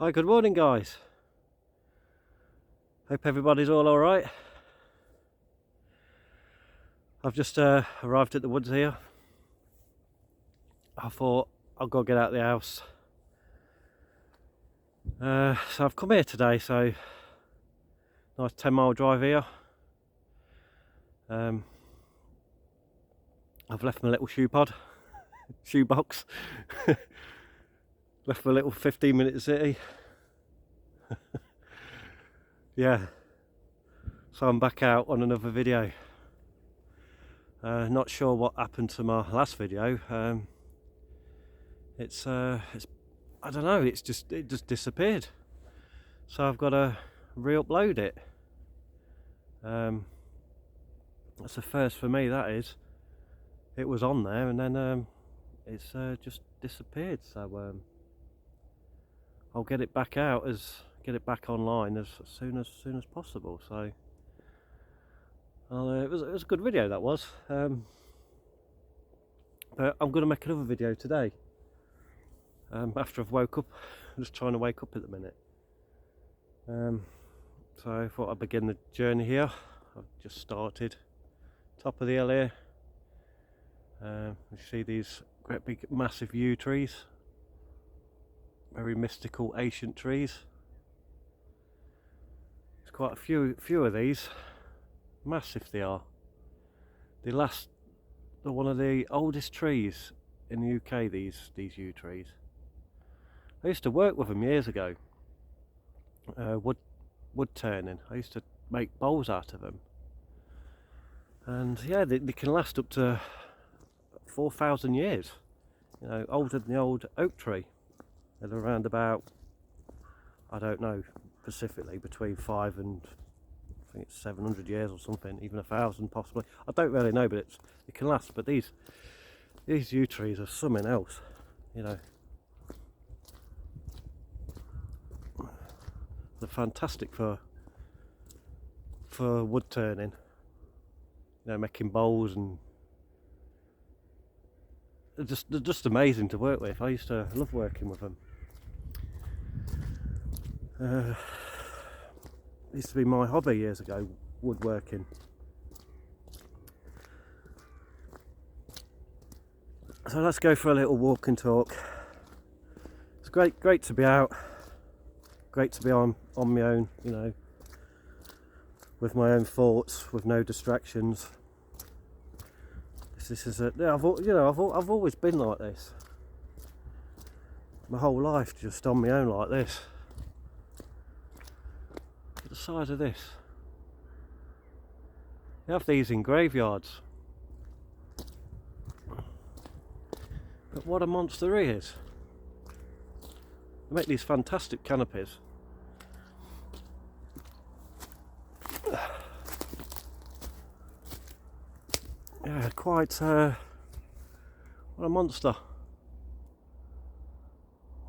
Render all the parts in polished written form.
Hi, good morning guys. Hope everybody's all alright. I've just arrived at the woods here. I thought I'll go get out of the house. So I've come here today, so nice 10-mile drive here. I've left my little shoe box. Left my little 15-minute city. Yeah, so I'm back out on another video. Not sure what happened to my last video. It's I don't know. It just disappeared. So I've got to re-upload it. That's the first for me. That is. It was on there and then it's just disappeared. So I'll get it back out get it back online as soon as possible. So it was a good video, that was. But I'm going to make another video today. After I've woke up, I'm just trying to wake up at the minute. So I thought I'd begin the journey here. I've just started. Top of the hill here. You see these great big massive yew trees. Very mystical ancient trees. There's quite a few of these. Massive they are. They're one of the oldest trees in the UK, these yew trees. I used to work with them years ago. Wood turning. I used to make bowls out of them. And yeah, they can last up to 4,000 years. You know, older than the old oak tree. They're around about, I don't know specifically, between 5 and I think it's 700 years or something, even 1,000 possibly. I don't really know, but it can last. But these yew trees are something else, you know. They're fantastic for wood turning, you know, making bowls, and they're just amazing to work with. I used to love working with them. It used to be my hobby years ago, woodworking. So let's go for a little walk and talk. It's great to be out. Great to be on my own, you know, with my own thoughts, with no distractions. This is I've always been like this. My whole life, just on my own like this. The size of this. You have these in graveyards. But what a monster he is. They make these fantastic canopies. Yeah, quite what a monster.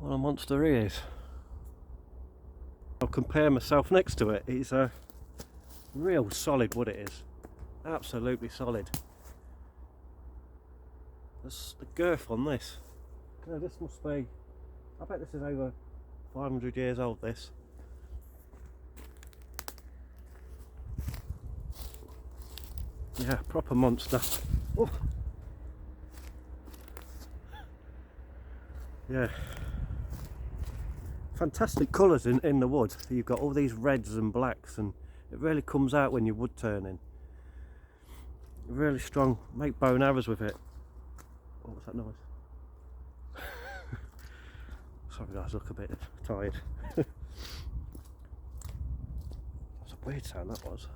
What a monster he is. I'll compare myself next to it. It's a real solid wood, it is. Absolutely solid. The girth on this. You know, this must be, I bet this is over 500 years old, this. Yeah, proper monster. Oh. Yeah. Fantastic colours in the wood. You've got all these reds and blacks, and it really comes out when you're wood turning. Really strong. Make bow and arrows with it. Oh, what's that noise? Sorry guys, look a bit tired. That's a weird sound that was.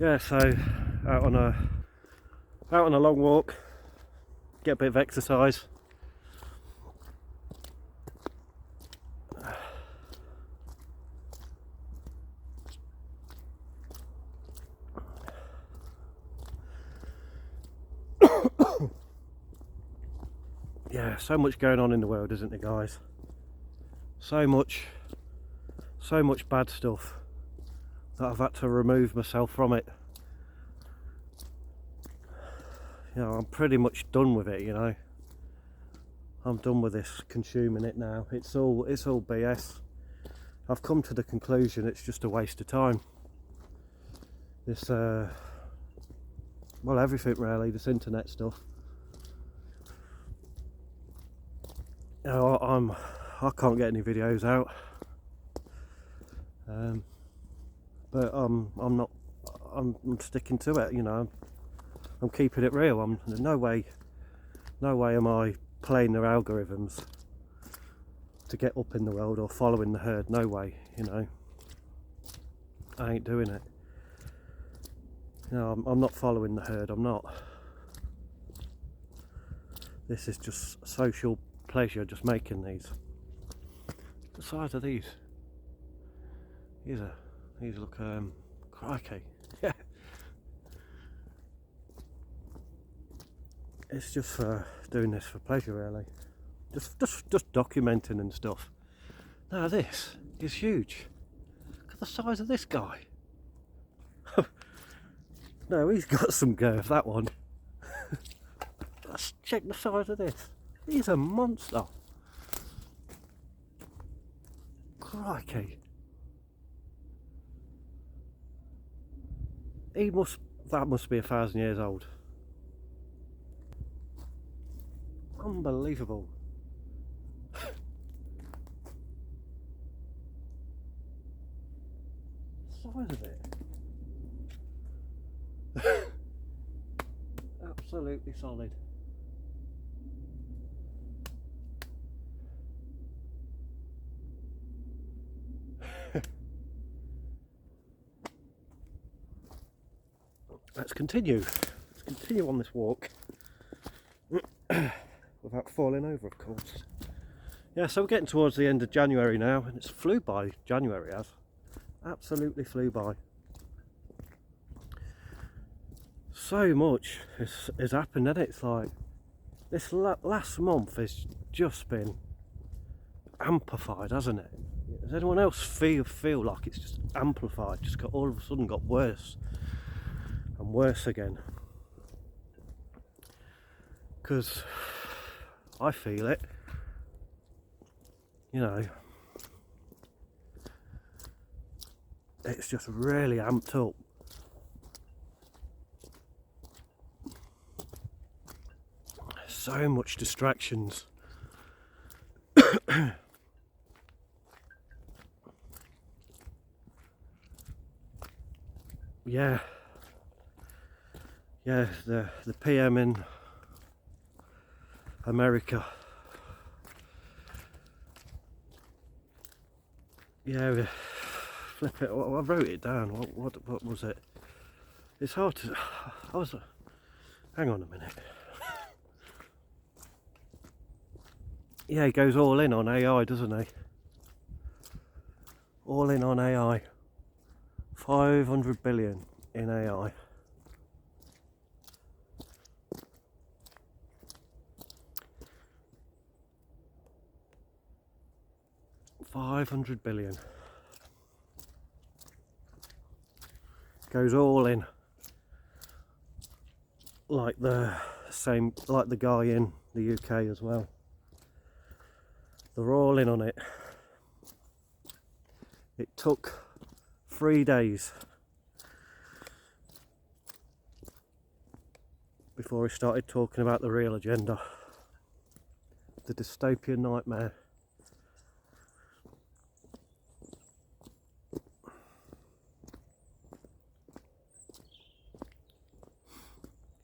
Yeah, so out on a long walk, get a bit of exercise. Yeah, so much going on in the world, isn't there, guys? So much bad stuff that I've had to remove myself from it. You know, I'm pretty much done with it, you know. I'm done with this, consuming it now. It's all BS. I've come to the conclusion it's just a waste of time. This well, everything really, this internet stuff. You know, I can't get any videos out. But I'm sticking to it, you know. I'm keeping it real. There's no way am I playing their algorithms to get up in the world or following the herd. No way, you know. I ain't doing it. You know, I'm not following the herd. I'm not. This is just social pleasure, just making these. The size of these. These look crikey. Yeah. It's just for doing this for pleasure, really. Just documenting and stuff. Now this is huge. Look at the size of this guy. No, he's got some girth, that one. Let's check the size of this. He's a monster. Crikey. That must be 1,000 years old. Unbelievable. Size of it. Absolutely solid. Let's continue on this walk without falling over, of course. Yeah, so we're getting towards the end of January now, and it's flew by. January has absolutely flew by. So much has happened, and it's like this last month has just been amplified, hasn't it? Does anyone else feel like it's just amplified? Just got all of a sudden got worse and worse again. Because I feel it. You know, it's just really amped up. So much distractions. Yeah, the PM in America. Yeah, flip it. I wrote it down. What was it? It's hard to. Hang on a minute. Yeah, he goes all in on AI, doesn't he? All in on AI. 500 billion in AI. $500 billion. Goes all in. Like the guy in the UK as well. They're all in on it. It took 3 days before he started talking about the real agenda. The dystopian nightmare.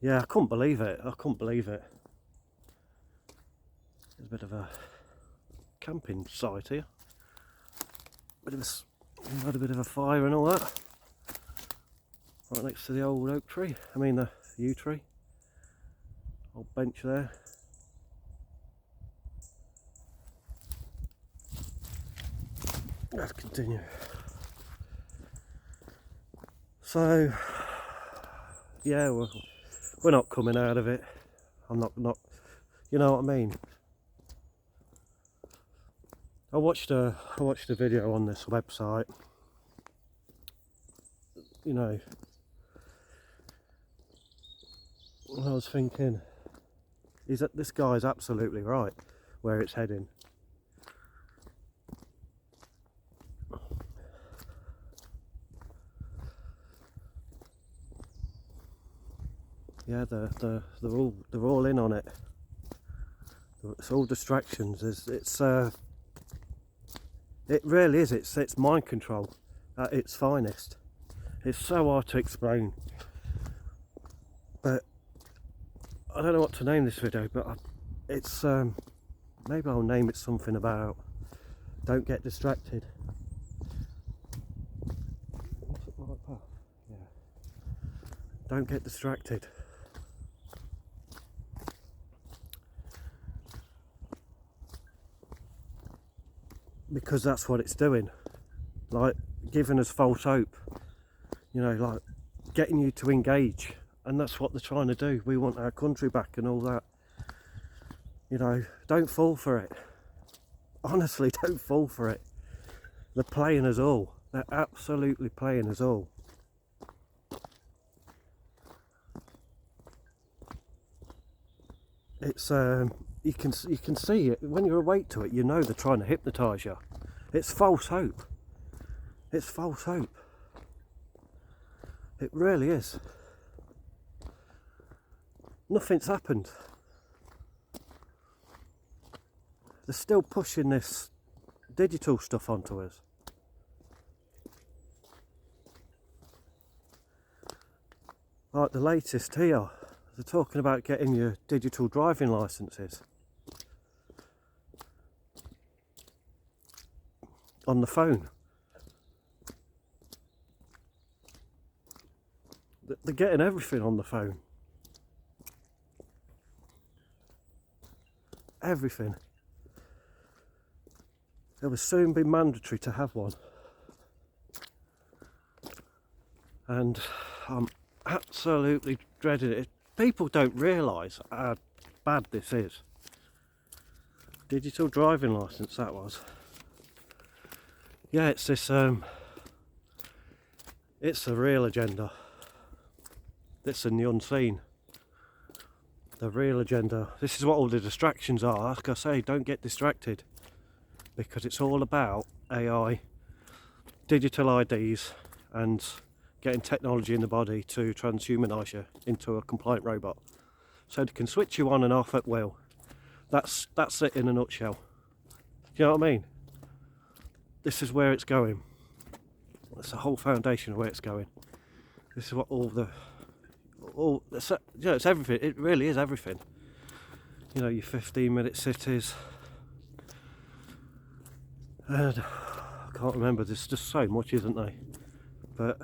Yeah, I couldn't believe it. There's a bit of a camping site here. Had a bit of a fire and all that. Right next to the old oak tree. I mean the yew tree. Old bench there. Let's continue. So, yeah, we're not coming out of it. I'm not, you know what I mean? I watched a video on this website. You know, I was thinking, this guy's absolutely right. where it's heading. Yeah, they're all in on it. It's all distractions. It really is. It's mind control at its finest. It's so hard to explain, but I don't know what to name this video. But it's maybe I'll name it something about don't get distracted. What's it like that? Yeah. Don't get distracted. Because that's what it's doing, like giving us false hope, you know, like getting you to engage, and that's what they're trying to do. We want our country back and all that, you know. Don't fall for it, honestly, don't fall for it. They're playing us all, they're absolutely playing us all. It's you can see it when you're awake to it. You know they're trying to hypnotise you. It's false hope. It's false hope. It really is. Nothing's happened. They're still pushing this digital stuff onto us. Like the latest here, they're talking about getting your digital driving licences on the phone. They're getting everything on the phone. Everything. It will soon be mandatory to have one. And I'm absolutely dreading it. People don't realise how bad this is. Digital driving licence, that was. Yeah, it's this it's the real agenda. This and the unseen. The real agenda. This is what all the distractions are. Like I say, don't get distracted, because it's all about AI, digital IDs, and getting technology in the body to transhumanise you into a compliant robot, so they can switch you on and off at will. That's it in a nutshell. Do you know what I mean? This is where it's going. That's the whole foundation of where it's going. This is what it's everything. It really is everything. You know, your 15-minute cities. And I can't remember. There's just so much, isn't there? But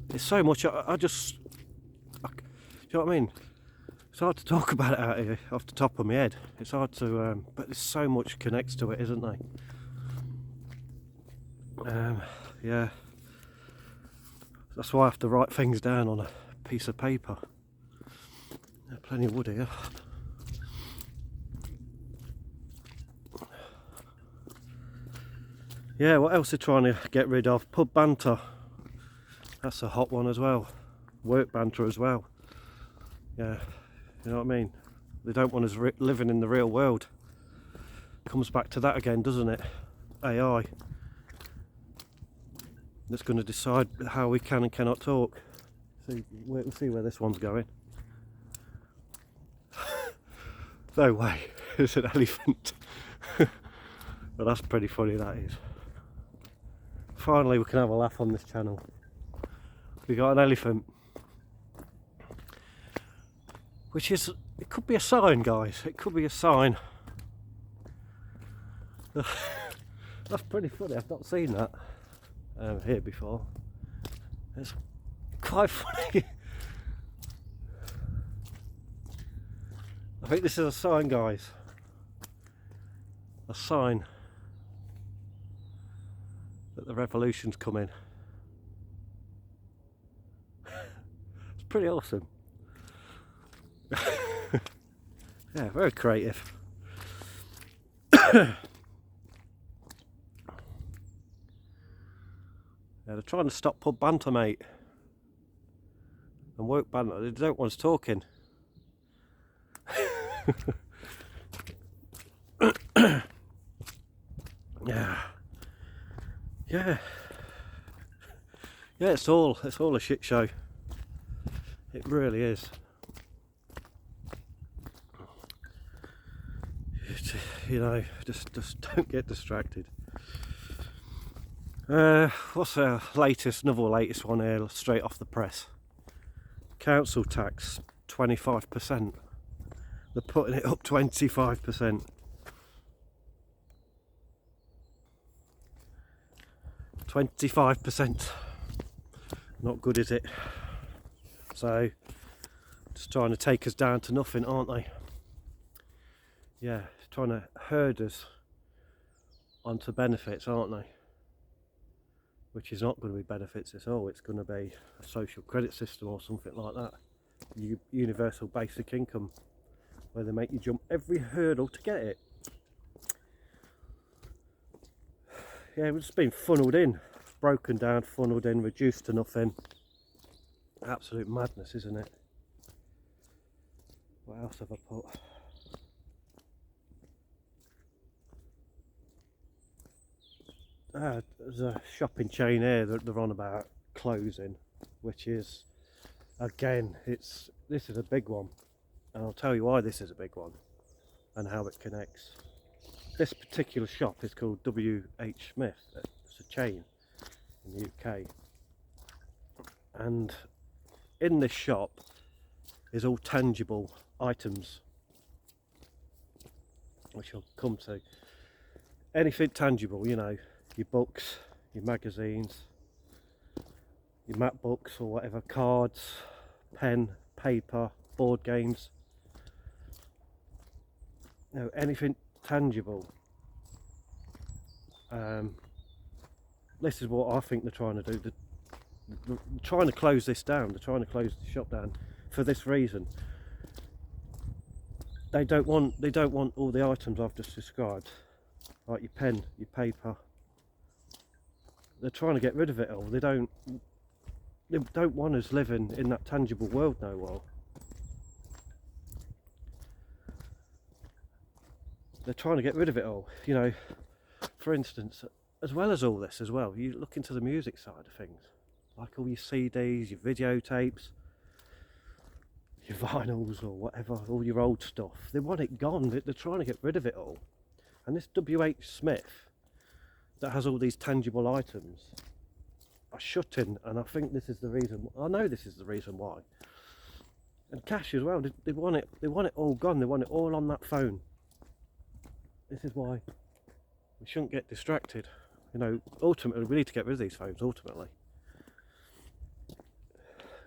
it's so much. Do you know what I mean? It's hard to talk about it out here off the top of my head. It's hard to, but there's so much connects to it, isn't there? Yeah. That's why I have to write things down on a piece of paper. There's plenty of wood here. Yeah, what else are they trying to get rid of? Pub banter. That's a hot one as well. Work banter as well. Yeah, you know what I mean? They don't want us living in the real world. Comes back to that again, doesn't it? AI. That's going to decide how we can and cannot talk. We'll see where this one's going. No way, it's an elephant. But that's pretty funny, that is. Finally we can have a laugh on this channel. We got an elephant. Which is, it could be a sign, guys. It could be a sign. That's pretty funny, I've not seen that here before. It's quite funny. I think this is a sign, guys. A sign that the revolution's coming. It's pretty awesome. Yeah, very creative. Yeah, they're trying to stop pub banter, mate, and work banter. They don't want us talking. yeah, yeah, it's all a shit show. It really is. You know, just don't get distracted. What's our latest? Another latest one here, straight off the press. Council tax 25%. They're putting it up 25%. 25%. Not good, is it? So, just trying to take us down to nothing, aren't they? Yeah, trying to herd us onto benefits, aren't they? Which is not going to be benefits at all. It's going to be a social credit system or something like that. Universal basic income, where they make you jump every hurdle to get it. Yeah, it's just been funnelled in, broken down, funnelled in, reduced to nothing. Absolute madness, isn't it? What else have I put? There's a shopping chain here that they're on about closing, which is, again, this is a big one, and I'll tell you why this is a big one and how it connects. This particular shop is called W.H. Smith. It's a chain in the UK, and in this shop is all tangible items, which I'll come to. Anything tangible, you know, your books, your magazines, your map books or whatever, cards, pen, paper, board games, you know, anything tangible. This is what I think they're trying to do. They're trying to close this down. They're trying to close the shop down for this reason. They don't want all the items I've just described, like your pen, your paper. They're trying to get rid of it all. They don't want us living in that tangible world no more. They're trying to get rid of it all. You know, for instance, as well as all this as well, you look into the music side of things, like all your CDs, your videotapes, your vinyls or whatever, all your old stuff. They want it gone. They're trying to get rid of it all. And this W.H. Smith that has all these tangible items are shutting, and I think this is the reason. I know this is the reason why. And cash as well. They want it. They want it all gone. They want it all on that phone. This is why we shouldn't get distracted. You know, ultimately we need to get rid of these phones. Ultimately,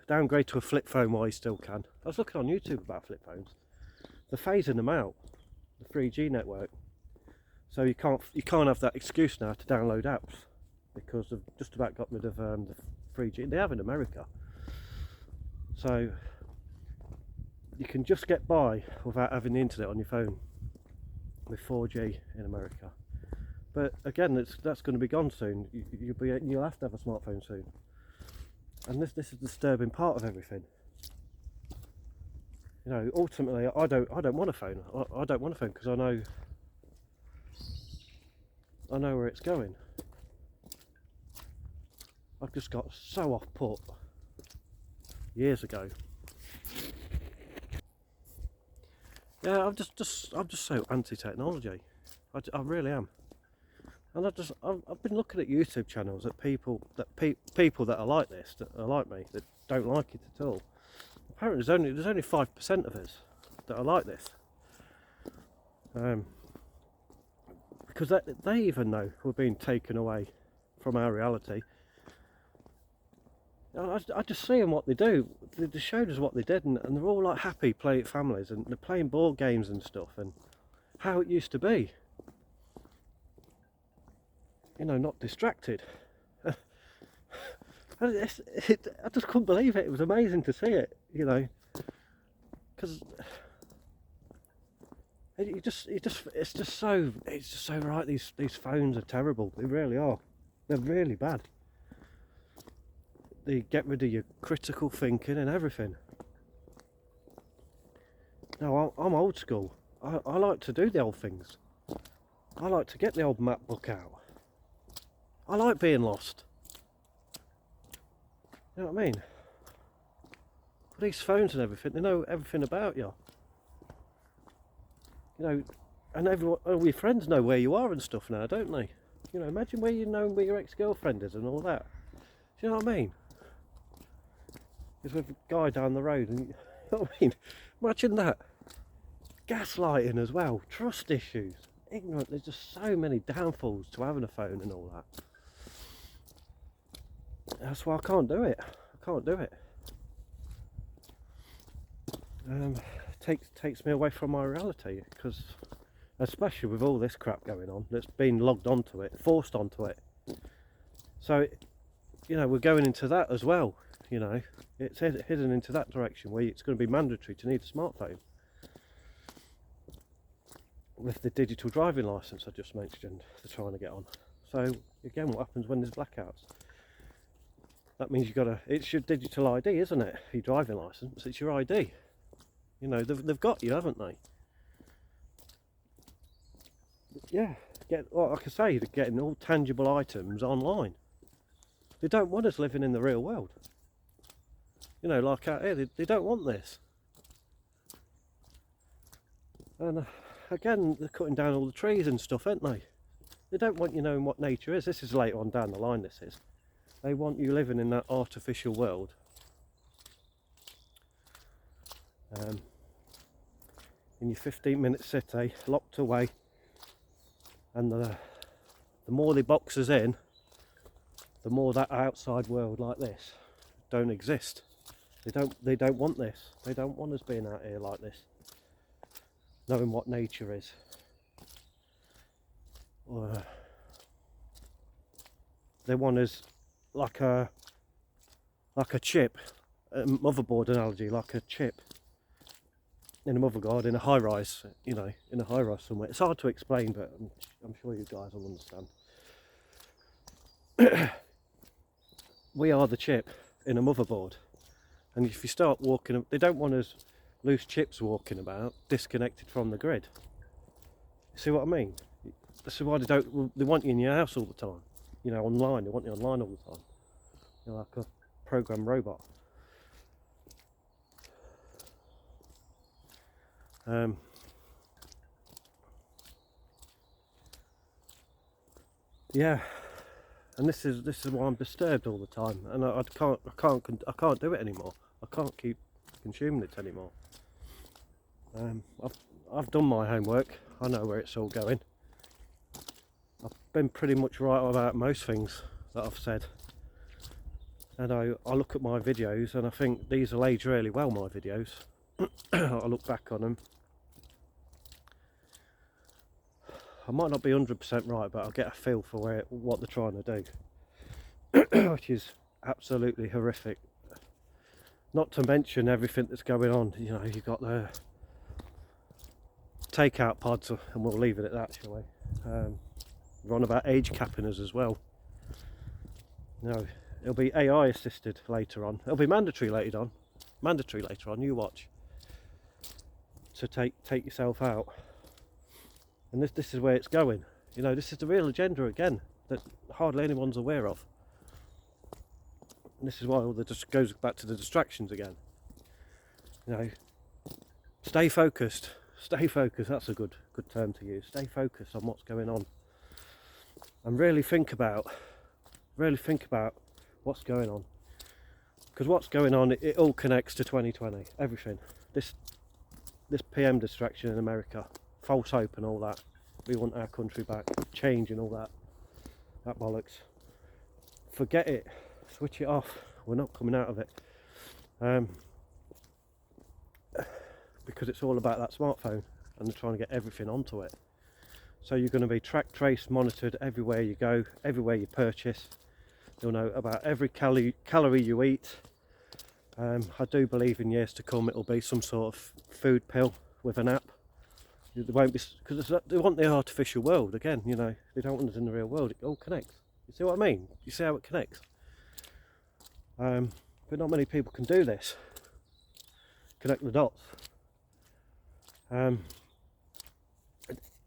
downgrade to a flip phone while you still can. I was looking on YouTube about flip phones. They're phasing them out, the 3G network. So you can't have that excuse now to download apps, because they've just about got rid of the 3G. They have in America. So you can just get by without having the internet on your phone with 4G in America. But again, that's going to be gone soon. You'll have to have a smartphone soon. And this is the disturbing part of everything. You know, ultimately, I don't want a phone. I don't want a phone because I know where it's going. I've just got so off put years ago. Yeah, I'm just so anti-technology. I really am. And I've been looking at YouTube channels at people that are like this, that are like me, that don't like it at all. Apparently, there's only 5% of us that are like this. Because they even know we're being taken away from our reality. I just see them what they do. They showed us what they did, and they're all like happy playing families, and they're playing board games and stuff, and how it used to be. You know, not distracted. I just couldn't believe it. It was amazing to see it. You know, because it's just so right. These phones are terrible. They really are. They're really bad. They get rid of your critical thinking and everything. Now, I'm old school. I like to do the old things. I like to get the old map book out I like being lost. You know what I mean? These phones and everything, they know everything about you. You know, and everyone, all your friends know where you are and stuff now, don't they? You know, imagine where you know where your ex-girlfriend is and all that. Do you know what I mean? It's with a guy down the road, and you know what I mean? Imagine that. Gaslighting as well, trust issues, ignorant. There's just so many downfalls to having a phone and all that. That's why I can't do it. I can't do it. Takes me away from my reality, because especially with all this crap going on that's been logged onto it, forced onto it. So, you know, we're going into that as well. You know, it's hidden into that direction where it's going to be mandatory to need a smartphone. With the digital driving licence I just mentioned, they're trying to get on. So again, what happens when there's blackouts? That means it's your digital ID, isn't it? Your driving licence, it's your ID. You know, they've got you, haven't they? Yeah, like I say, they're getting all tangible items online. They don't want us living in the real world. You know, like out here, they don't want this. And again, they're cutting down all the trees and stuff, aren't they? They don't want you knowing what nature is. This is later on down the line, this is. They want you living in that artificial world. In your 15-minute city, locked away. And the more they box us in, the more that outside world like this don't exist. They don't want this. They don't want us being out here like this, knowing what nature is. They want us like a chip, a motherboard analogy, like a chip in a motherboard in a high rise, you know, in a high rise somewhere. It's hard to explain, but I'm sure you guys will understand. We are the chip in a motherboard, and if you start walking, they don't want us loose chips walking about disconnected from the grid. You see what I mean? This is why they want you in your house all the time, you know, online. They want you online all the time. You're like a programmed robot. Yeah, and this is why I'm disturbed all the time, and I can't do it anymore. I can't keep consuming it anymore. I've done my homework. I know where it's all going. I've been pretty much right about most things that I've said, and I look at my videos and I think these will age really well. My videos, I look back on them. I might not be 100% right, but I'll get a feel for what they're trying to do, which is absolutely horrific. Not to mention everything that's going on. You know, you've got the takeout pods, and we'll leave it at that, shall we? We're on about age capping us as well. No, it'll be AI assisted later on. It'll be mandatory later on. Mandatory later on. You watch. To take yourself out. And this is where it's going. You know, this is the real agenda again that hardly anyone's aware of. And this is why all just goes back to the distractions again. You know, stay focused. Stay focused. That's a good term to use. Stay focused on what's going on, and really think about what's going on. Because what's going on, it all connects to 2020. Everything. This PM distraction in America. False hope and all that. We want our country back, change and all that bollocks. Forget it, switch it off. We're not coming out of it, because it's all about that smartphone, and they're trying to get everything onto it. So you're going to be tracked, traced, monitored everywhere you go, everywhere you purchase. They'll know about every calorie you eat. I do believe in years to come it'll be some sort of food pill with an app. They won't be, because they want the artificial world again. You know, they don't want us in the real world. It all connects. You see what I mean? You see how it connects? But not many people can do this. Connect the dots.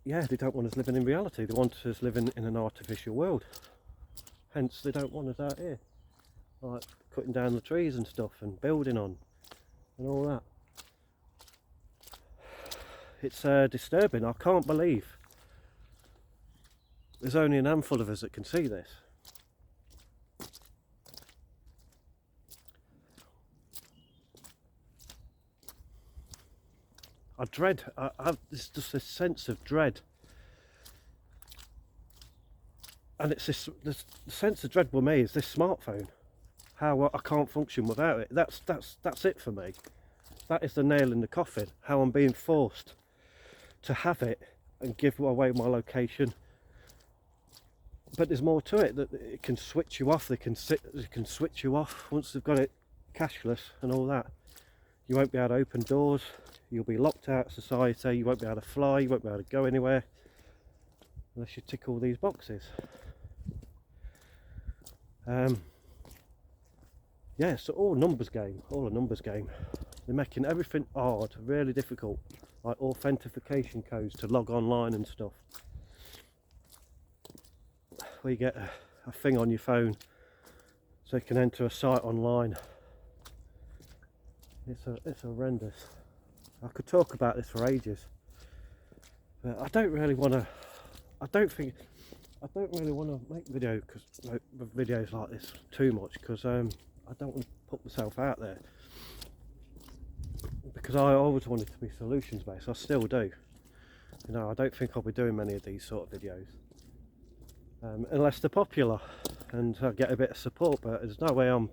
Yeah, they don't want us living in reality. They want us living in an artificial world. hence they don't want us out here, like cutting down the trees and stuff and building on and all that. It's disturbing. I can't believe there's only an handful of us that can see this. I have just this sense of dread, and it's the sense of dread with me is this smartphone. How I can't function without it. That's it for me. That is the nail in the coffin. How I'm being forced to have it and give away my location. But there's more to it, that it can switch you off. It can switch you off once they've got it cashless and all that. You won't be able to open doors. You'll be locked out of society. You won't be able to fly. You won't be able to go anywhere unless you tick all these boxes. Yeah, it's all a numbers game. They're making everything hard, really difficult, like authentication codes to log online and stuff. Where you get a thing on your phone so you can enter a site online. It's horrendous. I could talk about this for ages, but I don't really want to. I don't really want to make videos like this too much, because I don't want to put myself out there, because I always wanted to be solutions based. I still do. You know, I don't think I'll be doing many of these sort of videos unless they're popular and I get a bit of support, but there's no way I'm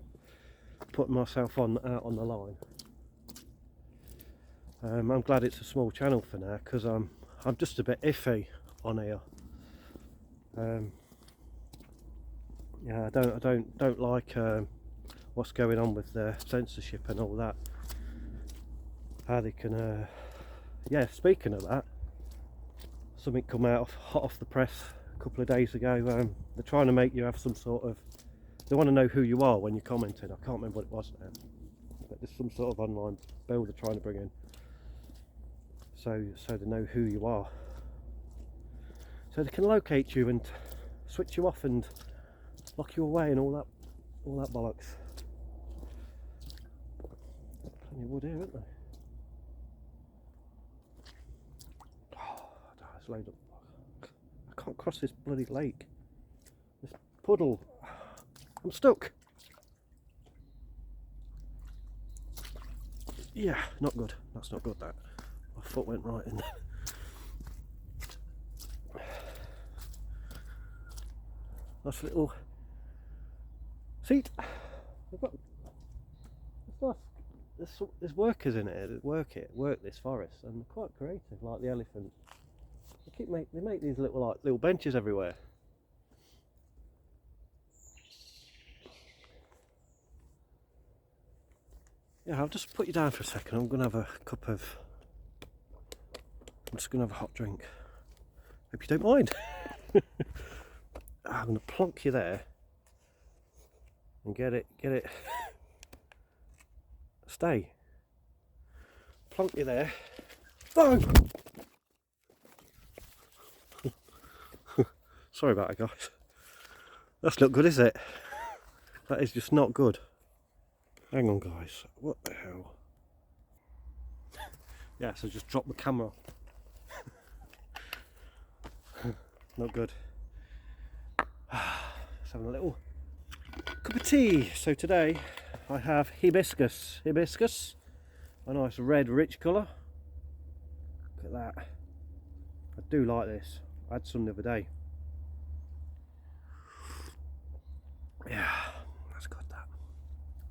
putting myself out on the line. I'm glad it's a small channel for now, because I'm just a bit iffy on here. Yeah, I don't like what's going on with the censorship and all that. How they can, yeah. Speaking of that, something come out hot off the press a couple of days ago. They're trying to make you have some sort of. They want to know who you are when you're commenting. I can't remember what it was now, but there's some sort of online bill they're trying to bring in. So they know who you are. So they can locate you and switch you off and lock you away and all that bollocks. Plenty of wood here, isn't there? Oh, it's laid up. I can't cross this bloody lake. This puddle. I'm stuck. Yeah, not good. That's not good, that. My foot went right in there. Nice little seat. I've got, it's nice. There's workers in it that work this forest, and they're quite creative, like the elephant. They make these little benches everywhere. Yeah, I'll just put you down for a second. I'm just gonna have a hot drink. Hope you don't mind. I'm gonna plonk you there and get it. Stay. Plonk you there. Oh! Sorry about it, guys. That's not good, is it? That is just not good. Hang on, guys. What the hell? Yeah, so just drop the camera. Not good. Just having a little cup of tea. So today I have hibiscus, a nice red rich colour. Look at that. I do like this. I had some the other day. Yeah, that's good, that.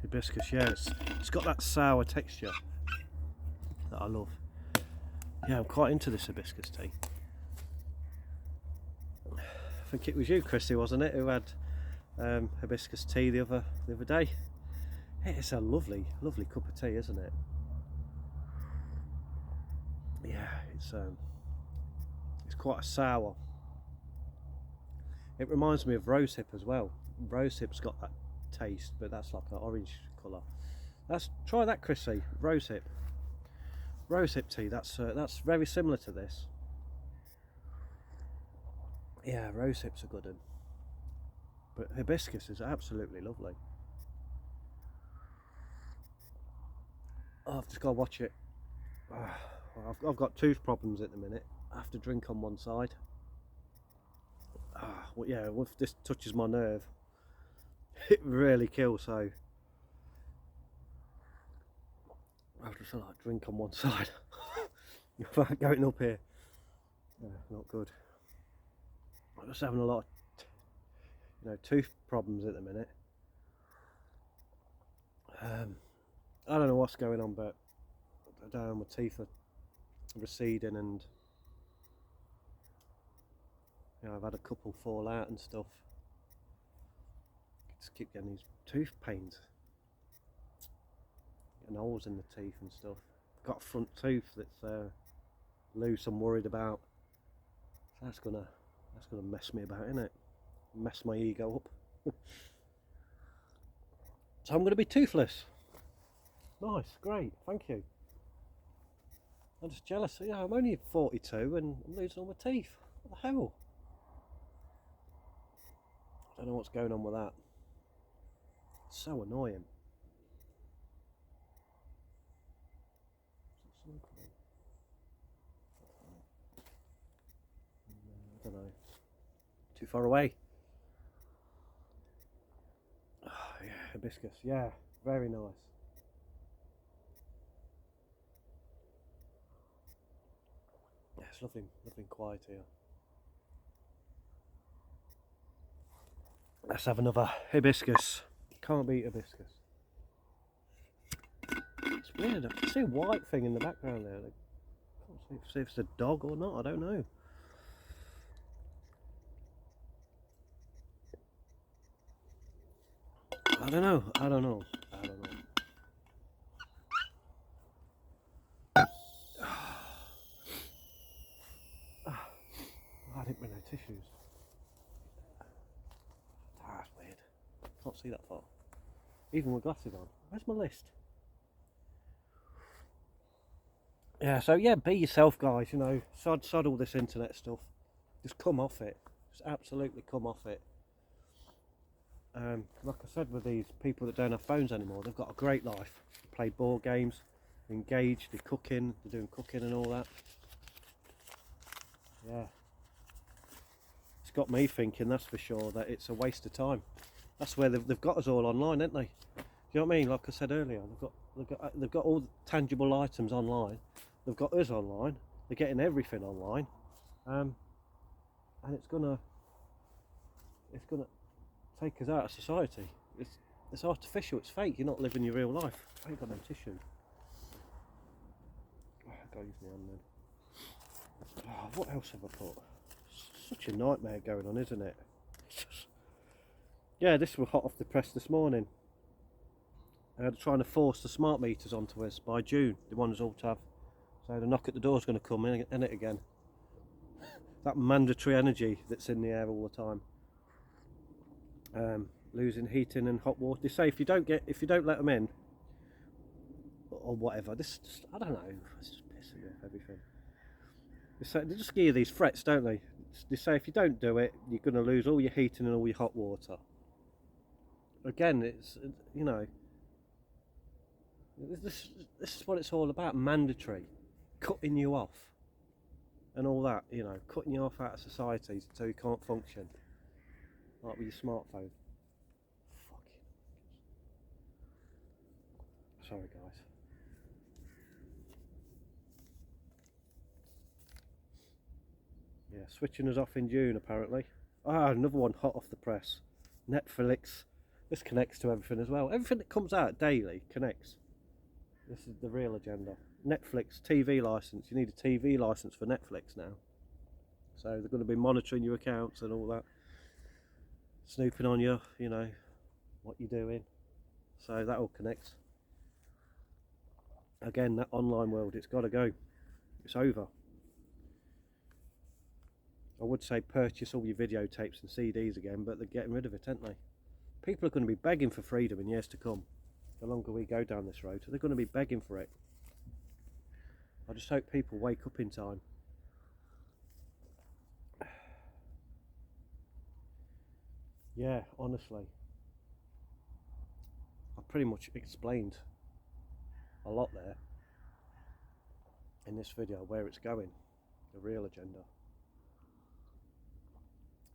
Hibiscus, yeah, it's got that sour texture that I love. Yeah, I'm quite into this hibiscus tea. I think it was you, Chrissy, wasn't it, who had hibiscus tea the other day? It's a lovely cup of tea, isn't it? Yeah, it's quite a sour. It reminds me of rosehip as well. Rosehip's got that taste, but that's like an orange colour. Try that, Chrissy. Rosehip tea. That's very similar to this. Yeah, rosehip's a good one. But hibiscus is absolutely lovely. Oh, I've just got to watch it. Well, I've got tooth problems at the minute. I have to drink on one side. Well, yeah, if this touches my nerve, it really kills. So I have to like drink on one side without going up here. Not good. I'm just having a lot of, tooth problems at the minute. I don't know what's going on, but I don't know, my teeth are receding, and I've had a couple fall out and stuff. Just keep getting these tooth pains, getting holes in the teeth and stuff. Got a front tooth that's loose. I'm worried about. So that's gonna mess me about, innit? Mess my ego up. So I'm gonna be toothless. Nice, great, thank you. I'm just jealous. Yeah, I'm only 42 and I'm losing all my teeth. What the hell? I don't know what's going on with that. It's so annoying. I don't know. Too far away. Oh, yeah, hibiscus. Yeah, very nice. Yeah, it's lovely quiet here. Let's have another hibiscus. Can't beat hibiscus. It's weird. I can see a white thing in the background there. I can't see if it's a dog or not. I don't know. I don't know. I didn't bring no tissues. That's weird. Can't see that far. Even with glasses on. Where's my list? Yeah, so yeah, be yourself, guys. Sod all this internet stuff. Just come off it. Just absolutely come off it. Like I said, with these people that don't have phones anymore, they've got a great life. They play board games, engaged, they're cooking, they're doing cooking and all that. Yeah. It's got me thinking, that's for sure, that it's a waste of time. That's where they've got us all online, haven't they? Do you know what I mean? Like I said earlier, they've got all the tangible items online. They've got us online. They're getting everything online, and it's gonna take us out of society. It's artificial. It's fake. You're not living your real life. I ain't got no tissue. I've got to use my hand then. What else have I put? Such a nightmare going on, isn't it? Yeah, this was hot off the press this morning. They're trying to force the smart meters onto us by June. They want us all to have. So the knock at the door is going to come in it again. That mandatory energy that's in the air all the time. Losing heating and hot water. They say if you don't let them in, or whatever. I don't know. It's just pissing me off everything. They just give you these threats, don't they? They say if you don't do it, you're going to lose all your heating and all your hot water. Again, it's this is what it's all about. Mandatory, cutting you off, and all that. Cutting you off out of society so you can't function. Like with your smartphone. Fucking. Sorry, guys. Yeah, switching us off in June apparently. Another one hot off the press. Netflix. This connects to everything as well. Everything that comes out daily connects. This is the real agenda. Netflix TV license. You need a TV license for Netflix now. So they're going to be monitoring your accounts and all that. Snooping on you, what you're doing. So that all connects. Again, that online world, it's got to go. It's over. I would say purchase all your videotapes and CDs again, but they're getting rid of it, aren't they? People are going to be begging for freedom in years to come. The longer we go down this road, they're going to be begging for it. I just hope people wake up in time. Yeah, honestly, I pretty much explained a lot there in this video where it's going, the real agenda.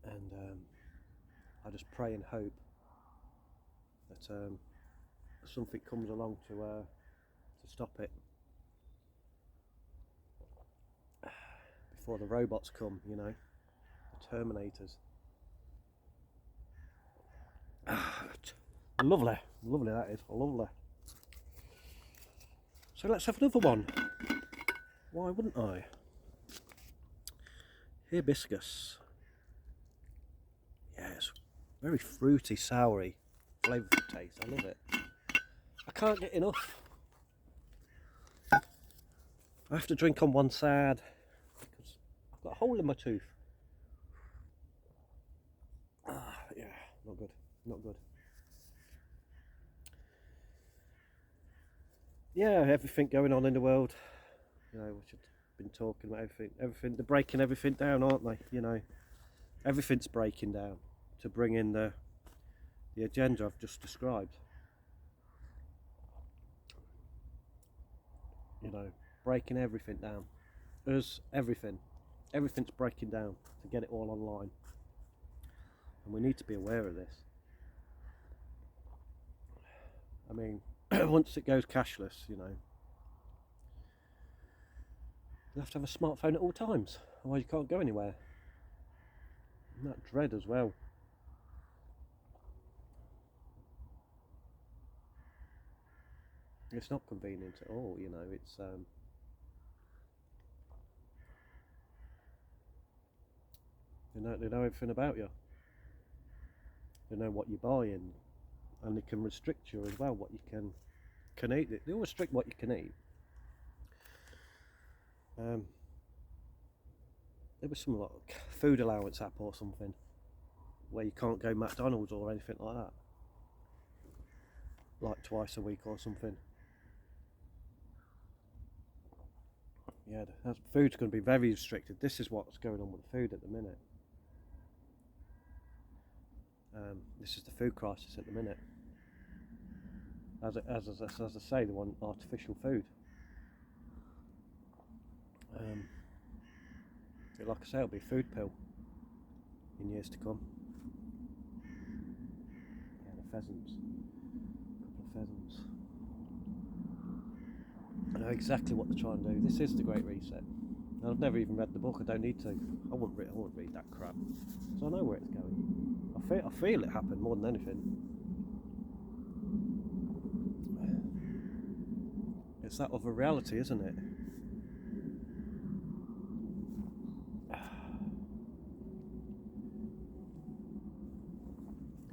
And I just pray and hope that something comes along to stop it before the robots come, you know, the Terminators. Lovely, lovely that is, lovely. So let's have another one. Why wouldn't I? Hibiscus. Yes, very fruity, soury, flavourful taste. I love it. I can't get enough. I have to drink on one side because I've got a hole in my tooth. Yeah, not good, not good. Yeah, everything going on in the world. You know, which I've been talking about everything. They're breaking everything down, aren't they? You know, everything's breaking down to bring in the agenda I've just described. You know, breaking everything down. Everything's breaking down to get it all online, and we need to be aware of this. I mean, once it goes cashless, you know, you have to have a smartphone at all times, otherwise you can't go anywhere. And that dread as well. It's not convenient at all, you know, it's they know everything about you. They know what you're buying, and they can restrict you as well, what you can eat. They all restrict what you can eat. There was some like food allowance app or something where you can't go McDonald's or anything like that, like twice a week or something. Yeah, food's going to be very restricted. This is what's going on with food at the minute. This is the food crisis at the minute. As I say, they want artificial food. Like I say, it'll be a food pill in years to come. Yeah, the pheasants. A couple of pheasants. I know exactly what they're trying to do. This is the Great Reset. I've never even read the book. I don't need to. I wouldn't read that crap. So I know where it's going. I feel it happen more than anything. It's that other reality, isn't it?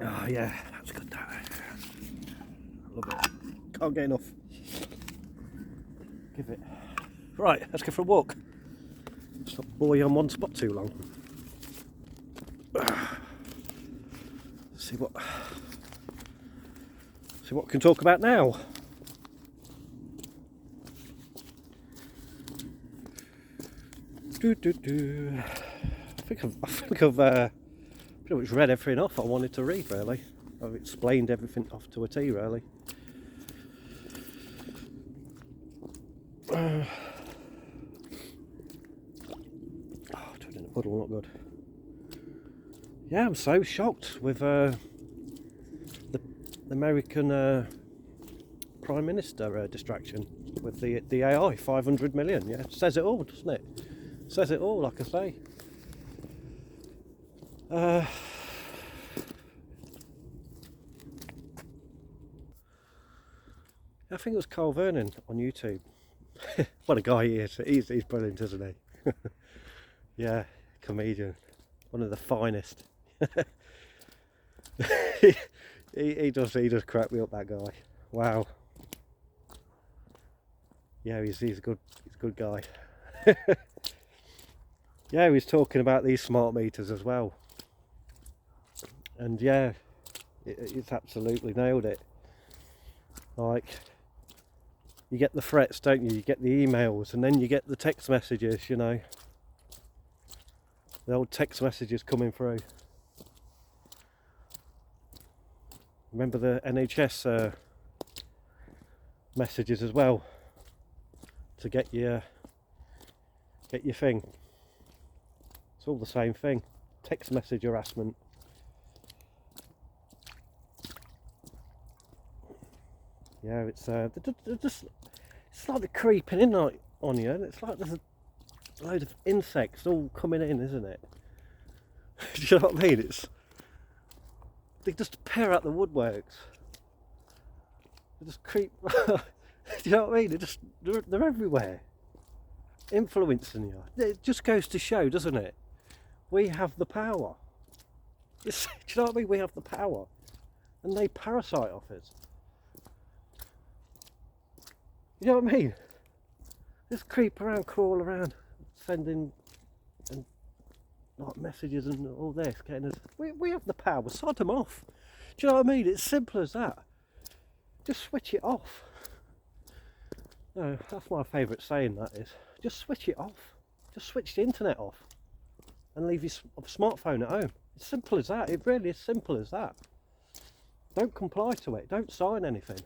Oh yeah, that's good. I love it. Can't get enough. Give it. Right, let's go for a walk. Stop boy on one spot too long. See what we can talk about now. I think I've pretty much read everything off I wanted to read, really. I've explained everything off to a T, really. Doing a puddle, not good. Yeah, I'm so shocked with the American Prime Minister distraction with the AI, 500 million. Yeah, it says it all, doesn't it? Says it all, like I say. I think it was Carl Vernon on YouTube. What a guy he is. He's brilliant, isn't he? Yeah, comedian. One of the finest. he does crack me up, that guy. Wow. Yeah, he's a good guy. Yeah, he was talking about these smart meters as well. And yeah, it's absolutely nailed it. Like, you get the threats, don't you? You get the emails, and then you get the text messages, you know. The old text messages coming through. Remember the NHS messages as well to get your thing. It's all the same thing. Text message harassment. Yeah, it's they're just, it's like they're creeping in on you, and it's like there's a load of insects all coming in, isn't it? Do you know what I mean? They just appear out the woodworks. They just creep. Do you know what I mean? They're everywhere, influencing you. It just goes to show, doesn't it? We have the power. Do you know what I mean? We have the power, and they parasite off us. You know what I mean? Just creep around, crawl around, sending and like messages and all this, getting us. We have the power. Sod them off. Do you know what I mean? It's simple as that. Just switch it off. No, that's my favourite saying. That is, just switch it off. Just switch the internet off, and leave your smartphone at home. It's simple as that. It really is simple as that. Don't comply to it. Don't sign anything.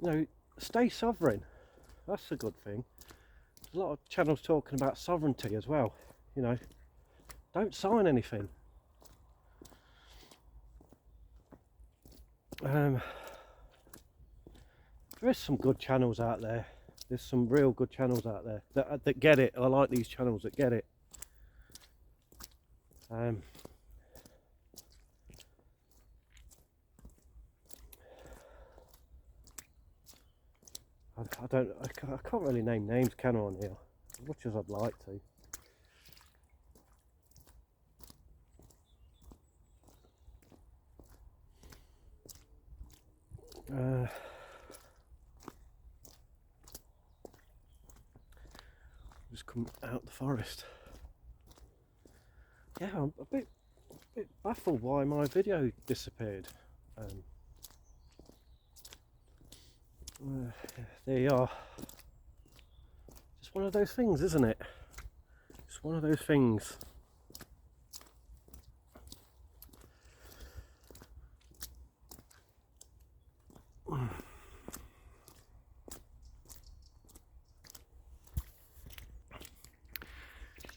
You know, stay sovereign. That's a good thing. There's a lot of channels talking about sovereignty as well. You know, don't sign anything. There is some good channels out there. There's some real good channels out there that get it. I like these channels that get it. I can't really name names, can I, on here, as much as I'd like to. Just come out the forest. Yeah, I'm a bit baffled why my video disappeared. There you are. Just one of those things, isn't it? Just one of those things.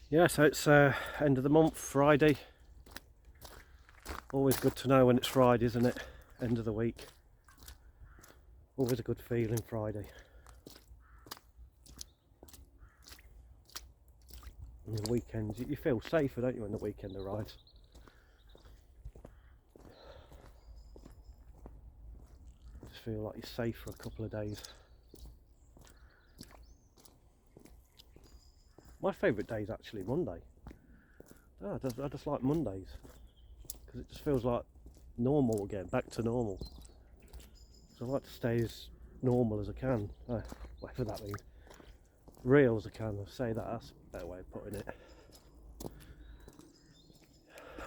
Yeah, so it's end of the month, Friday. Always good to know when it's Friday, isn't it? End of the week. Always a good feeling, Friday. And the weekends, you feel safer, don't you, when the weekend arrives? Just feel like you're safe for a couple of days. My favourite day is actually Monday. Oh, I just like Mondays because it just feels like normal again, back to normal. So I like to stay as normal as I can, whatever that means. Real as I can, I'll say that, that's a better way of putting it.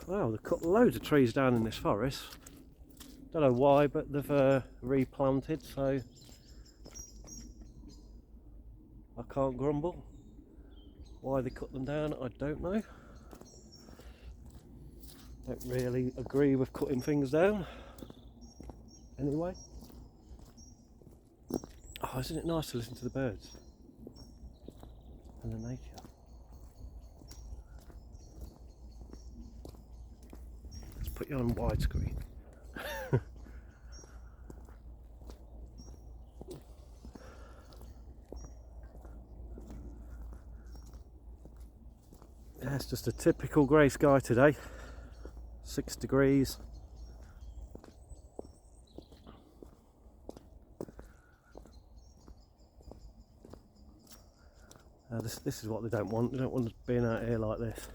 Wow, they've cut loads of trees down in this forest. Don't know why, but they've replanted, so I can't grumble. Why they cut them down, I don't know. Don't really agree with cutting things down. Anyway. Oh, isn't it nice to listen to the birds and the nature? Let's put you on widescreen. Yeah, it's just a typical grey sky today. 6 degrees. This is what they don't want. They don't want us being out here like this.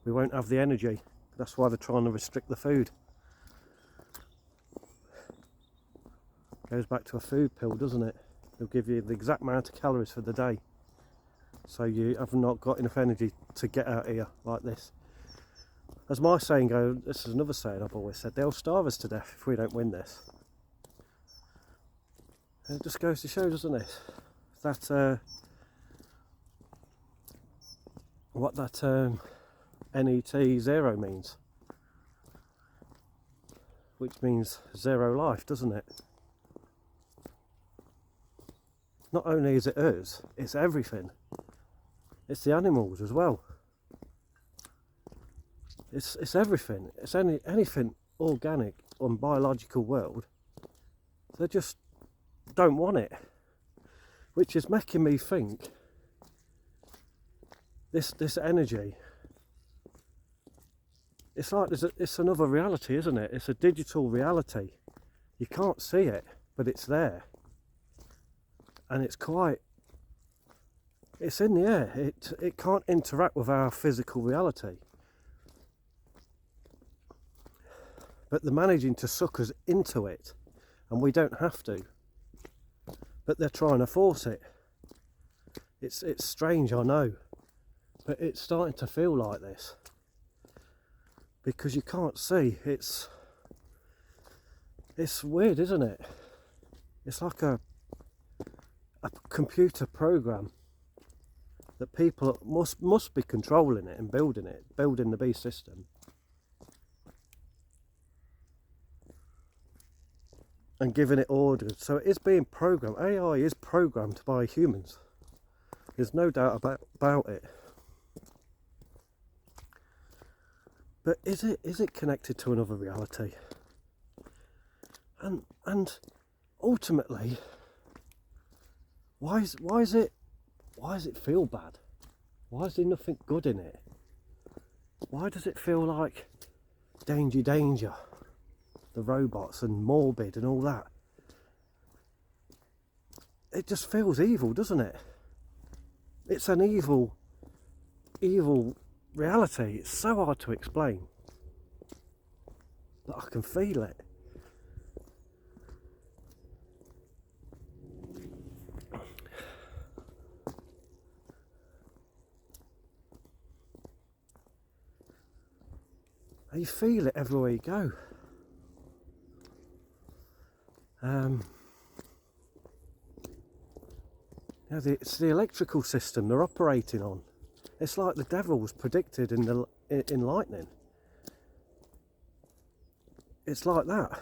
We won't have the energy. That's why they're trying to restrict the food. Goes back to a food pill, doesn't it? They'll give you the exact amount of calories for the day, so you have not got enough energy to get out here like this. As my saying goes, this is another saying I've always said, they'll starve us to death if we don't win this. And it just goes to show, doesn't it, that what that term NET zero means, which means zero life, doesn't it? Not only is it us, it's everything. It's the animals as well. It's everything. It's anything organic or biological world. They just don't want it, which is making me think this energy. It's like it's another reality, isn't it? It's a digital reality. You can't see it, but it's there, and it's in the air. It can't interact with our physical reality. But they're managing to suck us into it, and we don't have to. But they're trying to force it. It's strange, I know, but it's starting to feel like this because you can't see. It's weird, isn't it? It's like a computer program that people must be controlling it and building the beast system. And giving it orders. So it is being programmed. AI is programmed by humans. There's no doubt about it. But is it connected to another reality? And ultimately, why is it feel bad? Why is there nothing good in it? Why does it feel like danger? The robots and morbid and all that. It just feels evil, doesn't it? It's an evil reality. It's so hard to explain, but I can feel it. And you feel it everywhere you go. It's the electrical system they're operating on. It's like the devil's predicted in lightning. It's like that.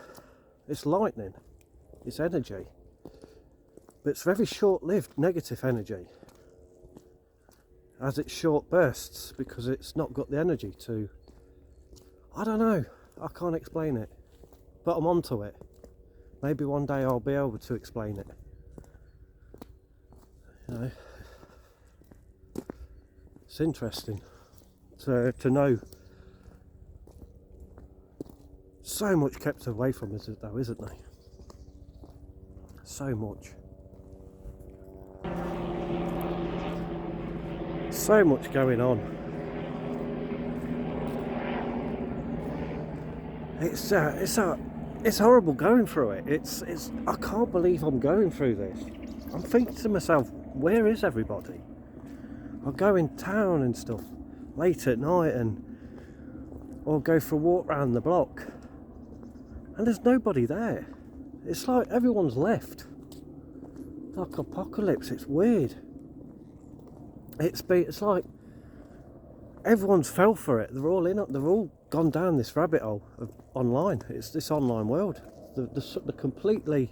It's lightning. It's energy. But it's very short-lived negative energy. As it's short bursts because it's not got the energy to... I don't know. I can't explain it. But I'm onto it. Maybe one day I'll be able to explain it. You know, it's interesting to know so much kept away from us though, isn't there? So much. So much going on. It's horrible going through it. It's I can't believe I'm going through this. I'm thinking to myself, where is everybody? I'll go in town and stuff late at night or go for a walk around the block and there's nobody there. It's like everyone's left. Like apocalypse. It's weird. It's like everyone's fell for it. They're all gone down this rabbit hole of online. It's this online world. They're completely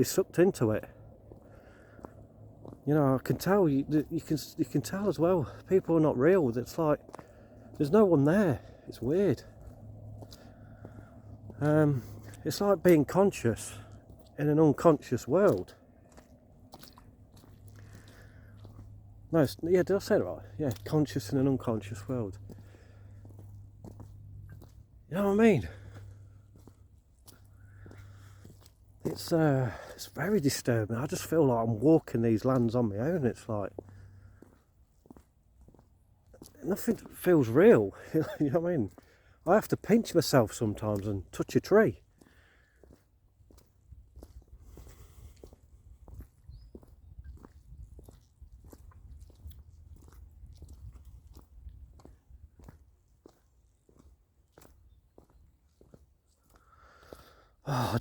sucked into it. You know, I can tell you can tell as well. People are not real. It's like there's no one there. It's weird. It's like being conscious in an unconscious world. No, yeah, did I say it right? Yeah, conscious in an unconscious world. You know what I mean? It's very disturbing. I just feel like I'm walking these lands on my own. It's like nothing feels real. You know what I mean? I have to pinch myself sometimes and touch a tree. Oh,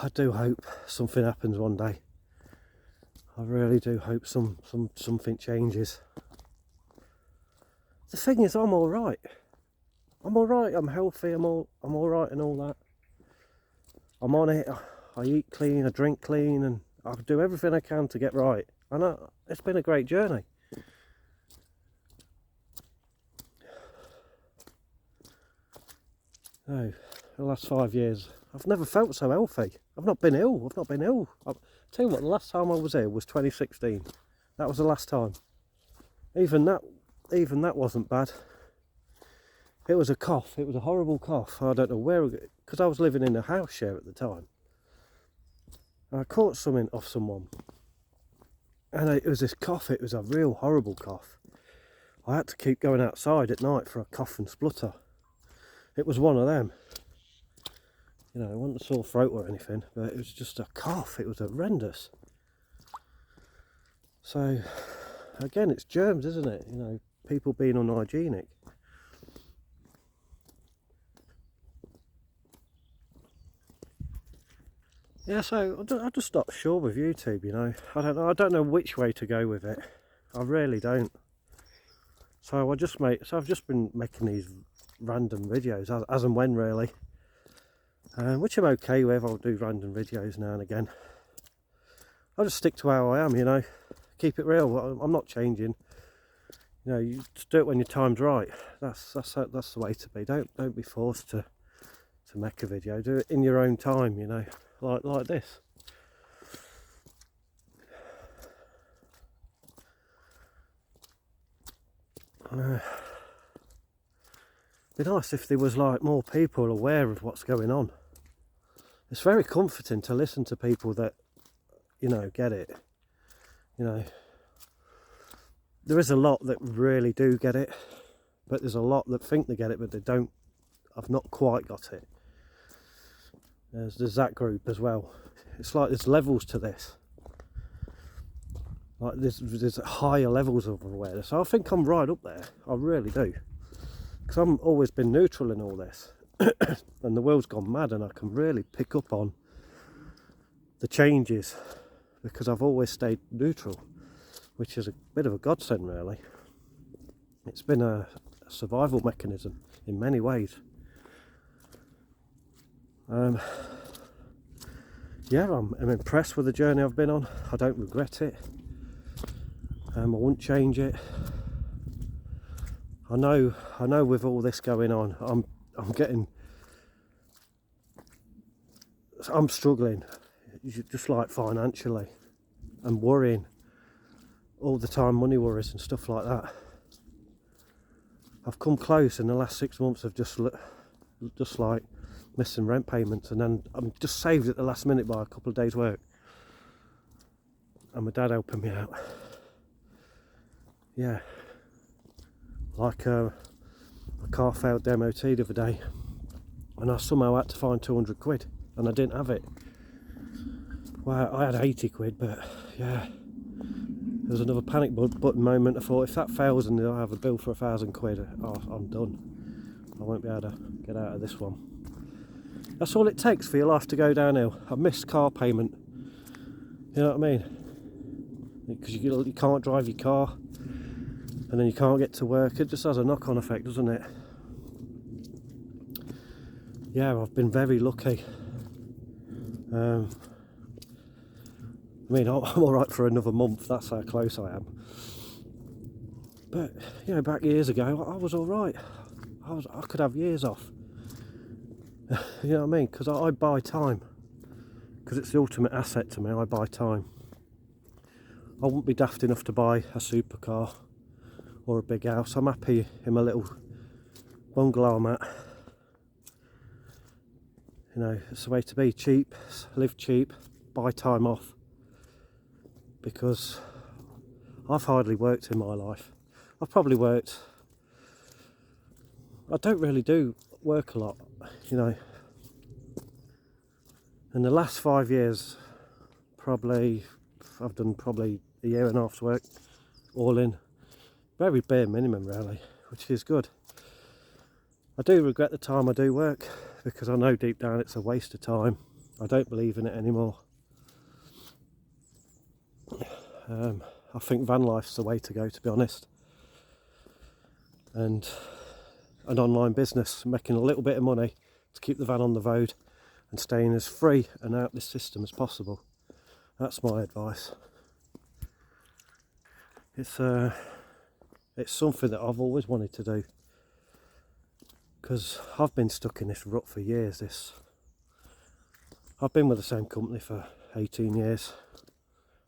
I do hope something happens one day. I really do hope something changes. the thing is, I'm alright. I'm alright, I'm healthy, I'm alright and all that. I'm on it, I eat clean, I drink clean, and I do everything I can to get right. And it's been a great journey. Oh, the last 5 years, I've never felt so healthy. I've not been ill. I'll tell you what, the last time I was ill was 2016. That was the last time. Even that wasn't bad. It was a cough. It was a horrible cough. I don't know where, because I was living in a house share at the time. And I caught something off someone. And it was this cough. It was a real horrible cough. I had to keep going outside at night for a cough and splutter. It was one of them. You know, it wasn't a sore throat or anything, but it was just a cough. It was horrendous. So, again, it's germs, isn't it? You know, people being unhygienic. Yeah, so I'm just not sure with YouTube, you know. I don't know which way to go with it. I really don't. So I've just been making these random videos as and when, really. Which I'm okay with. I'll do random videos now and again. I'll just stick to how I am, you know. Keep it real. I'm not changing. You know, you just do it when your time's right. That's the way to be. Don't be forced to make a video. Do it in your own time, you know, like this. It'd be nice if there was like more people aware of what's going on. It's very comforting to listen to people that, you know, get it. You know, there is a lot that really do get it, but there's a lot that think they get it, but they don't. I've not quite got it. There's that group as well. It's like there's levels to this. Like there's higher levels of awareness. So I think I'm right up there. I really do. Because I've always been neutral in all this. And the world's gone mad, and I can really pick up on the changes because I've always stayed neutral, which is a bit of a godsend, really. It's been a survival mechanism in many ways. Yeah, I'm impressed with the journey I've been on. I don't regret it. I wouldn't change it. I know with all this going on, I'm struggling, just like financially, and worrying all the time, money worries and stuff like that. I've come close in the last 6 months of just like missing rent payments, and then I'm just saved at the last minute by a couple of days' work, and my dad helping me out. Yeah, like a car failed the MOT the other day, and I somehow had to find 200 quid, and I didn't have it. Well, I had 80 quid, but yeah, there was another panic button moment. I thought, if that fails and I have a bill for 1,000 quid, I'm done. I won't be able to get out of this one. That's all it takes for your life to go downhill. I missed car payment. You know what I mean? Because you can't drive your car, and then you can't get to work. It just has a knock-on effect, doesn't it? Yeah, I've been very lucky. I mean, I'm alright for another month, that's how close I am. But, you know, back years ago, I was alright. I could have years off. You know what I mean? Because I buy time. Because it's the ultimate asset to me, I buy time. I wouldn't be daft enough to buy a supercar or a big house. I'm happy in my little bungalow I'm at. You know, it's the way to be. Cheap, live cheap, buy time off. Because I've hardly worked in my life. I've probably worked... I don't really do work a lot, you know. In the last 5 years, I've done probably a year and a half's work, all in. Very bare minimum, really, which is good. I do regret the time I do work, because I know deep down it's a waste of time. I don't believe in it anymore. I think van life's the way to go, to be honest. and an online business, making a little bit of money to keep the van on the road and staying as free and out this system as possible. That's my advice. It's something that I've always wanted to do, because I've been stuck in this rut for years. I've been with the same company for 18 years,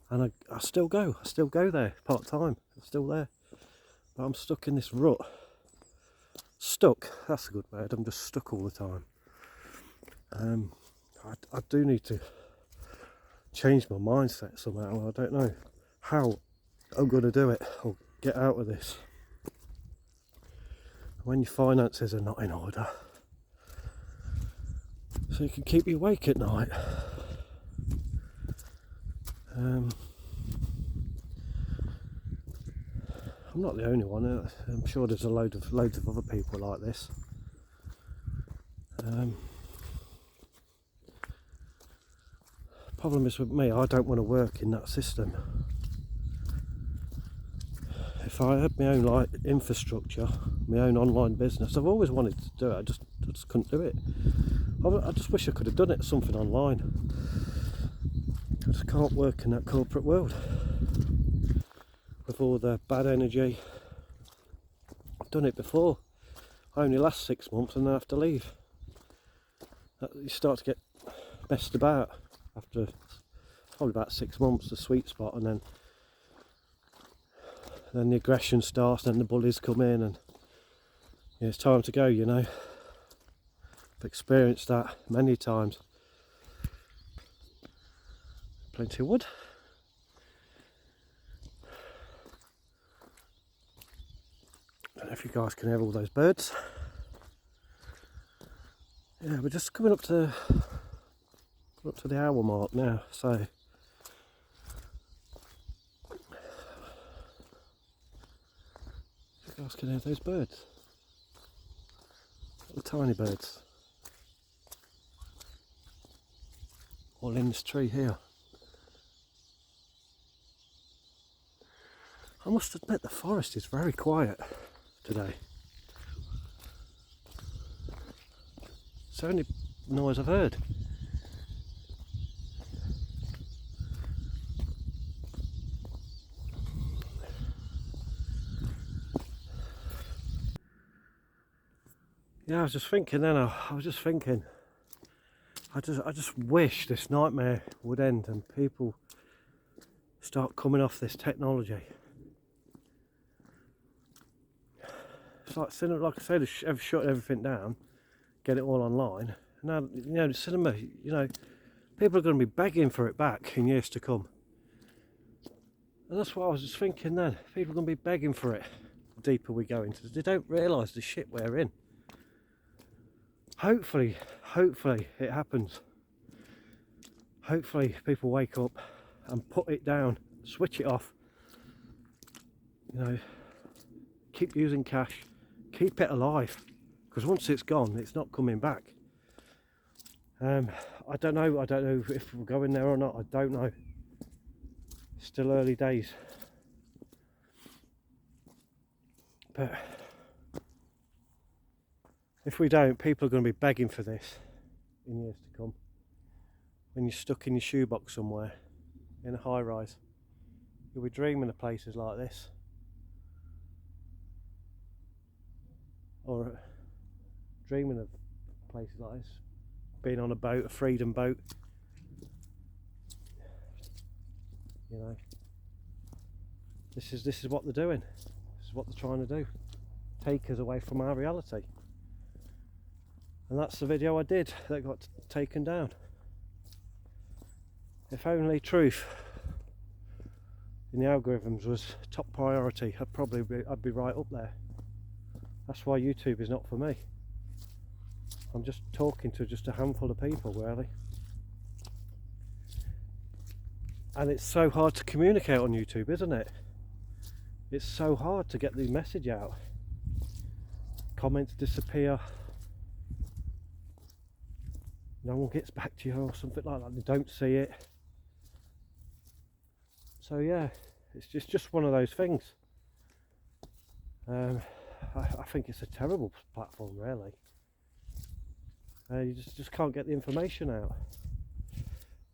and I still go there part time. I'm still there, but I'm stuck in this rut. Stuck, that's a good word. I'm just stuck all the time. I do need to change my mindset somehow. I don't know how I'm going to do it or get out of this. When your finances are not in order, so you can keep you awake at night. I'm not the only one. I'm sure there's loads of other people like this. Problem is with me, I don't want to work in that system. If I had my own infrastructure, my own online business, I've always wanted to do it. I just couldn't do it. I just wish I could have done it, something online. I just can't work in that corporate world with all the bad energy. I've done it before. I only last 6 months and then I have to leave. You start to get messed about after probably about 6 months, the sweet spot, and then the aggression starts, and then the bullies come in, and it's time to go, you know. I've experienced that many times. Plenty of wood. I don't know if you guys can hear all those birds. Yeah, we're just coming up to the hour mark now, so you guys can hear those birds. Little tiny birds. All in this tree here. I must admit the forest is very quiet today. It's the only noise I've heard. Yeah, I was just thinking then, I just wish this nightmare would end and people start coming off this technology. It's like cinema, like I said, they've shut everything down, get it all online. Now, you know, the cinema, you know, people are going to be begging for it back in years to come. And that's what I was just thinking then. People are going to be begging for it the deeper we go into. They don't realise the shit we're in. Hopefully it happens. Hopefully people wake up and put it down, switch it off. You know, keep using cash, keep it alive, because once it's gone, it's not coming back. I don't know if we're going there or not. I don't know. Still early days, but if we don't, people are going to be begging for this in years to come. When you're stuck in your shoebox somewhere in a high rise, you'll be dreaming of places like this, or dreaming of places like this, being on a boat, a freedom boat. You know, this is what they're doing. This is what they're trying to do. Take us away from our reality. And that's the video I did that got taken down. If only truth in the algorithms was top priority, I'd be right up there. That's why YouTube is not for me. I'm just talking to just a handful of people, really. And it's so hard to communicate on YouTube, isn't it? It's so hard to get the message out. Comments disappear. No one gets back to you or something like that. They don't see it. So yeah, it's just one of those things. I think it's a terrible platform, really. You just can't get the information out.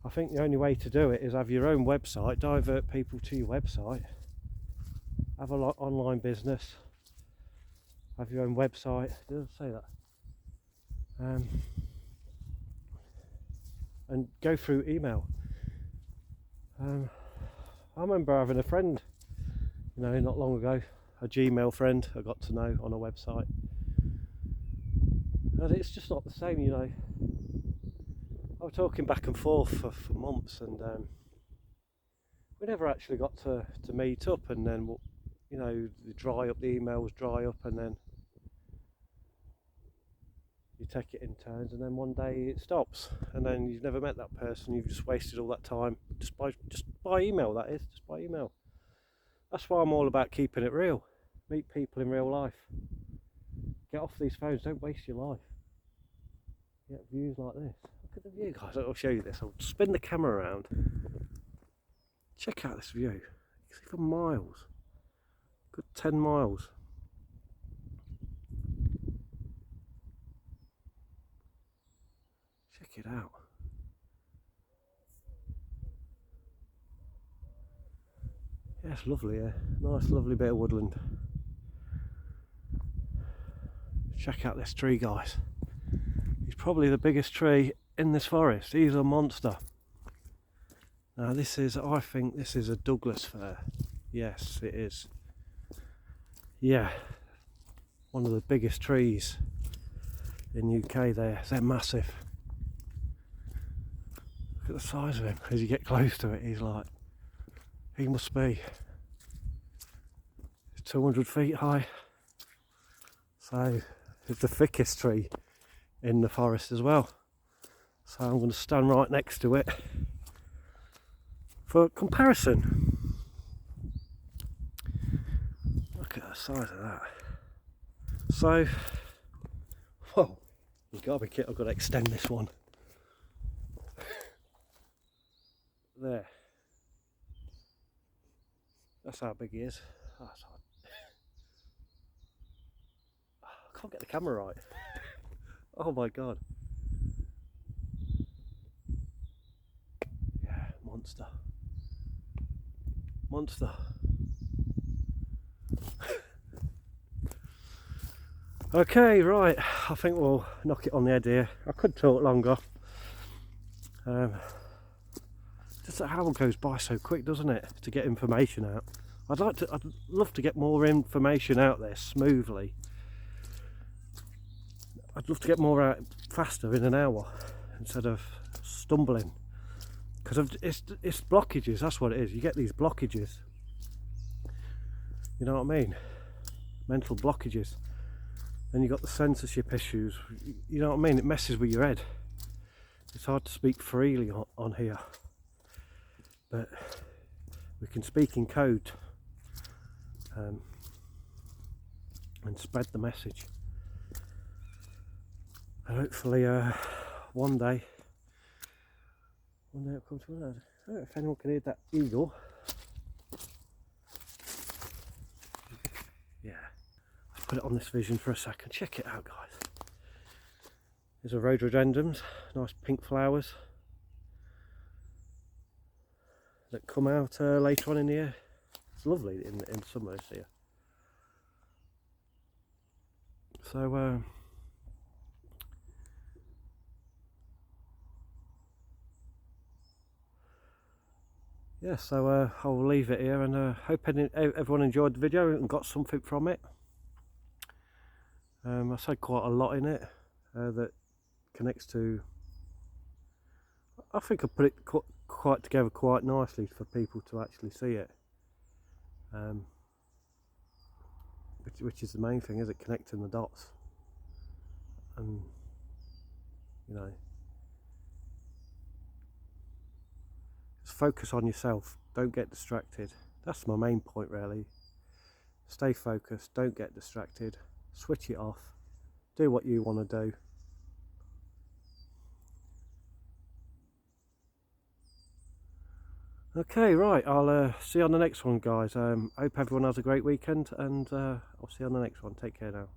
I think the only way to do it is have your own website, divert people to your website, have an online business, have your own website. Did I say that? And go through email. I remember having a friend, you know, not long ago, a Gmail friend I got to know on a website, and it's just not the same, you know. I was talking back and forth for months, and we never actually got to meet up, and then, you know, the emails dry up, and then you take it in turns, and then one day it stops, and then you've never met that person. You've just wasted all that time just by email. That is, just by email. That's why I'm all about keeping it real. Meet people in real life. Get off these phones. Don't waste your life. Get views like this. Look at the view, guys. I'll show you this. I'll spin the camera around. Check out this view. You can see for miles. Good 10 miles. Check it out. Yeah, it's lovely here. Nice, lovely bit of woodland. Check out this tree, guys. He's probably the biggest tree in this forest. He's a monster. Now I think this is a Douglas fir. Yes, it is. Yeah, one of the biggest trees in UK there. They're massive. Look at the size of him. As you get close to it, he must be 200 feet high. So it's the thickest tree in the forest as well. So I'm going to stand right next to it for comparison. Look at the size of that. So, whoa, you've got to be kidding. I've got to extend this one. There. That's how big he is. Oh, that's hard. I can't get the camera right. Oh my god. Yeah, monster. Monster. Okay, right. I think we'll knock it on the head here. I could talk longer. Just that hour goes by so quick, doesn't it? To get information out. I'd love to get more information out there smoothly. I'd love to get more out faster in an hour instead of stumbling. Because it's blockages, that's what it is. You get these blockages. You know what I mean? Mental blockages. And you got the censorship issues. You know what I mean? It messes with your head. It's hard to speak freely on here. But we can speak in code and spread the message. And hopefully one day it'll come to an end. I don't know if anyone can hear that eagle. Yeah, let's put it on this vision for a second. Check it out, guys. There's a rhododendrons, nice pink flowers that come out later on in the year. It's lovely in summer this year. So yeah, so I'll leave it here, and hope everyone enjoyed the video and got something from it. I said quite a lot in it that connects to. I think I put it quite together quite nicely for people to actually see it, which is the main thing, is it? Connecting the dots, and you know, just focus on yourself. Don't get distracted. That's my main point, really. Stay focused. Don't get distracted. Switch it off. Do what you want to do. Okay, right, I'll see you on the next one, guys. Hope everyone has a great weekend, and I'll see you on the next one. Take care now.